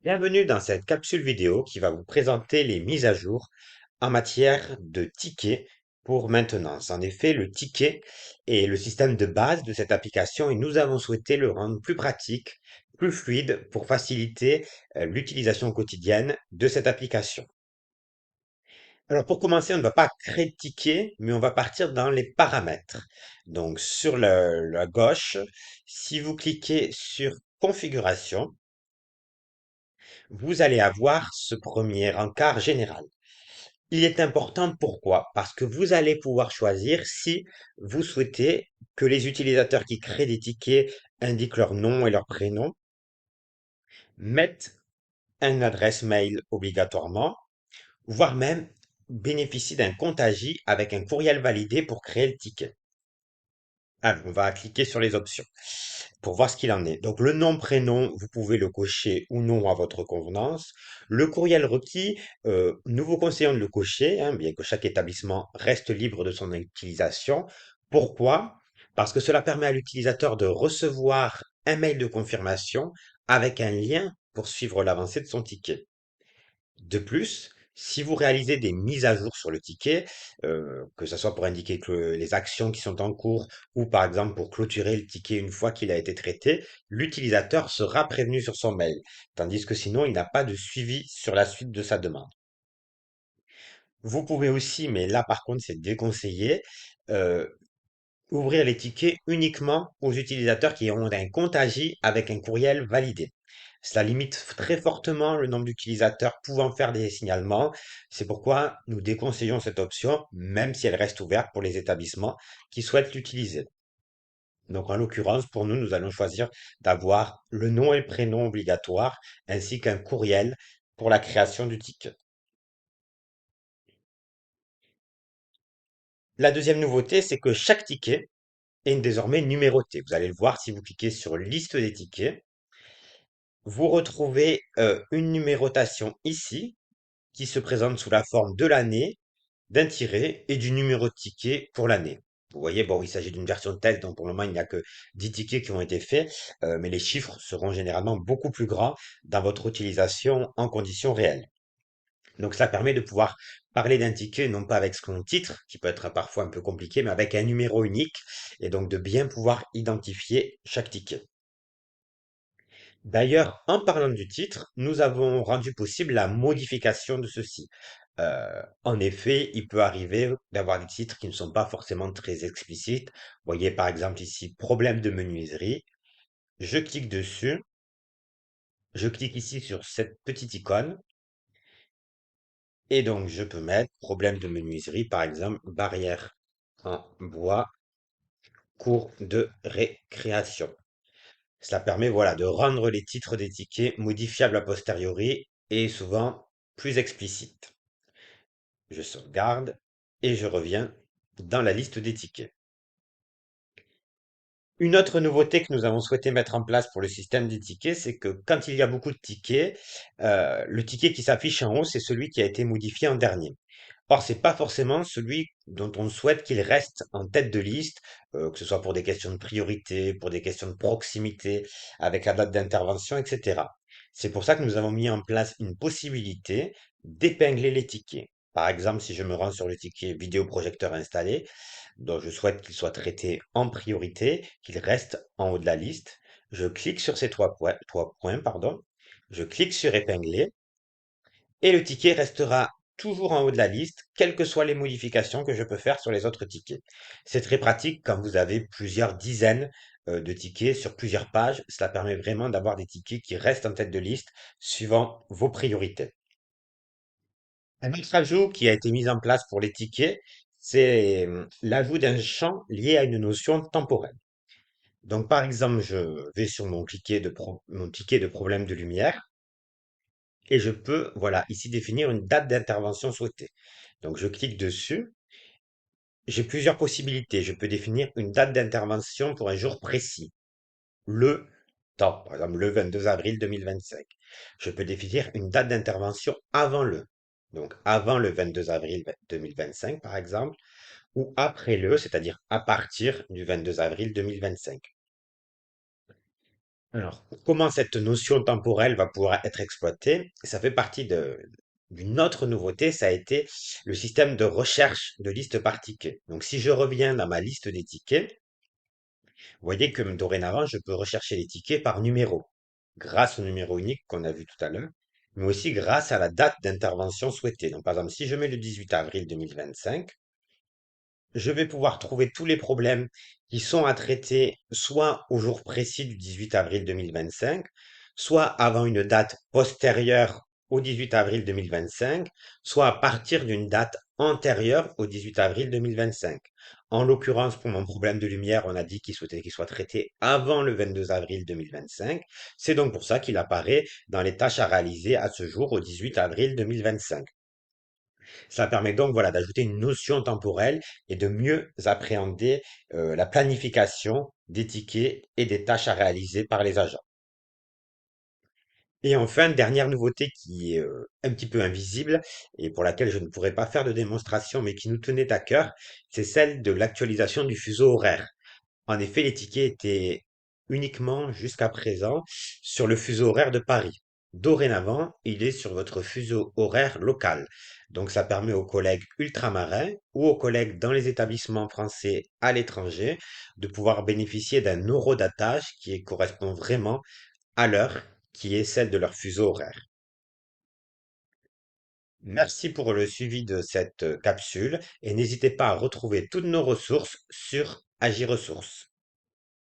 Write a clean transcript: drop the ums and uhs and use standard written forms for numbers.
Bienvenue dans cette capsule vidéo qui va vous présenter les mises à jour en matière de tickets pour maintenance. En effet, le ticket est le système de base de cette application et nous avons souhaité le rendre plus pratique, plus fluide pour faciliter l'utilisation quotidienne de cette application. Alors pour commencer, on ne va pas créer de ticket, mais on va partir dans les paramètres. Donc sur la gauche, si vous cliquez sur Configuration, vous allez avoir ce premier encart général. Il est important pourquoi? Parce que vous allez pouvoir choisir si vous souhaitez que les utilisateurs qui créent des tickets indiquent leur nom et leur prénom, mettent une adresse mail obligatoirement, voire même bénéficient d'un compte AJ avec un courriel validé pour créer le ticket. Alors, on va cliquer sur les options pour voir ce qu'il en est. Donc, le nom, prénom, vous pouvez le cocher ou non à votre convenance. Le courriel requis, nous vous conseillons de le cocher, hein, bien que chaque établissement reste libre de son utilisation. Pourquoi? Parce que cela permet à l'utilisateur de recevoir un mail de confirmation avec un lien pour suivre l'avancée de son ticket. De plus, si vous réalisez des mises à jour sur le ticket, que ce soit pour indiquer que les actions qui sont en cours ou par exemple pour clôturer le ticket une fois qu'il a été traité, l'utilisateur sera prévenu sur son mail, tandis que sinon il n'a pas de suivi sur la suite de sa demande. Vous pouvez aussi, mais là par contre c'est déconseillé, euh, ouvrir les tickets uniquement aux utilisateurs qui ont un compte AJ avec un courriel validé. Cela limite très fortement le nombre d'utilisateurs pouvant faire des signalements. C'est pourquoi nous déconseillons cette option, même si elle reste ouverte pour les établissements qui souhaitent l'utiliser. Donc, en l'occurrence, pour nous, nous allons choisir d'avoir le nom et le prénom obligatoire, ainsi qu'un courriel pour la création du ticket. La deuxième nouveauté, c'est que chaque ticket est désormais numéroté. Vous allez le voir si vous cliquez sur Liste des tickets. Vous retrouvez une numérotation ici qui se présente sous la forme de l'année, d'un tiret et du numéro de ticket pour l'année. Vous voyez, bon, il s'agit d'une version test, donc pour le moment, il n'y a que 10 tickets qui ont été faits, mais les chiffres seront généralement beaucoup plus grands dans votre utilisation en conditions réelles. Donc ça permet de pouvoir parler d'un ticket, non pas avec son titre, qui peut être parfois un peu compliqué, mais avec un numéro unique, et donc de bien pouvoir identifier chaque ticket. D'ailleurs, en parlant du titre, nous avons rendu possible la modification de ceci. En effet, il peut arriver d'avoir des titres qui ne sont pas forcément très explicites. Vous voyez par exemple ici, problème de menuiserie. Je clique dessus. Je clique ici sur cette petite icône. Et donc, je peux mettre problème de menuiserie, par exemple, barrière en bois, cours de récréation. Cela permet, voilà, de rendre les titres des tickets modifiables a posteriori et souvent plus explicites. Je sauvegarde et je reviens dans la liste des tickets. Une autre nouveauté que nous avons souhaité mettre en place pour le système des tickets, c'est que quand il y a beaucoup de tickets, le ticket qui s'affiche en haut, c'est celui qui a été modifié en dernier. Or, c'est pas forcément celui dont on souhaite qu'il reste en tête de liste, que ce soit pour des questions de priorité, pour des questions de proximité, avec la date d'intervention, etc. C'est pour ça que nous avons mis en place une possibilité d'épingler les tickets. Par exemple, si je me rends sur le ticket vidéoprojecteur installé, dont je souhaite qu'il soit traité en priorité, qu'il reste en haut de la liste, je clique sur ces trois points, pardon, je clique sur épingler et le ticket restera toujours en haut de la liste, quelles que soient les modifications que je peux faire sur les autres tickets. C'est très pratique quand vous avez plusieurs dizaines de tickets sur plusieurs pages. Cela permet vraiment d'avoir des tickets qui restent en tête de liste suivant vos priorités. Un autre ajout qui a été mis en place pour les tickets, c'est l'ajout d'un champ lié à une notion temporelle. Donc, par exemple, je vais sur mon ticket de problème de lumière et je peux, voilà, ici définir une date d'intervention souhaitée. Donc, je clique dessus. J'ai plusieurs possibilités. Je peux définir une date d'intervention pour un jour précis. Le temps, par exemple, le 22 avril 2025. Je peux définir une date d'intervention avant le. Donc, avant le 22 avril 2025, par exemple, ou après le, c'est-à-dire à partir du 22 avril 2025. Alors, comment cette notion temporelle va pouvoir être exploitée? Ça fait partie d'une autre nouveauté, ça a été le système de recherche de liste par ticket. Donc, si je reviens dans ma liste des tickets, vous voyez que dorénavant, je peux rechercher les tickets par numéro, grâce au numéro unique qu'on a vu tout à l'heure, mais aussi grâce à la date d'intervention souhaitée. Donc, par exemple, si je mets le 18 avril 2025, je vais pouvoir trouver tous les problèmes qui sont à traiter soit au jour précis du 18 avril 2025, soit avant une date postérieure au 18 avril 2025, soit à partir d'une date antérieure au 18 avril 2025. En l'occurrence, pour mon problème de lumière, on a dit qu'il souhaitait qu'il soit traité avant le 22 avril 2025. C'est donc pour ça qu'il apparaît dans les tâches à réaliser à ce jour au 18 avril 2025. Ça permet donc voilà, d'ajouter une notion temporelle et de mieux appréhender la planification des tickets et des tâches à réaliser par les agents. Et enfin, dernière nouveauté qui est un petit peu invisible et pour laquelle je ne pourrais pas faire de démonstration, mais qui nous tenait à cœur, c'est celle de l'actualisation du fuseau horaire. En effet, les tickets étaient uniquement jusqu'à présent sur le fuseau horaire de Paris. Dorénavant, il est sur votre fuseau horaire local. Donc ça permet aux collègues ultramarins ou aux collègues dans les établissements français à l'étranger de pouvoir bénéficier d'un horodatage correspond vraiment à l'heure qui est celle de leur fuseau horaire. Merci pour le suivi de cette capsule et n'hésitez pas à retrouver toutes nos ressources sur Agiresources.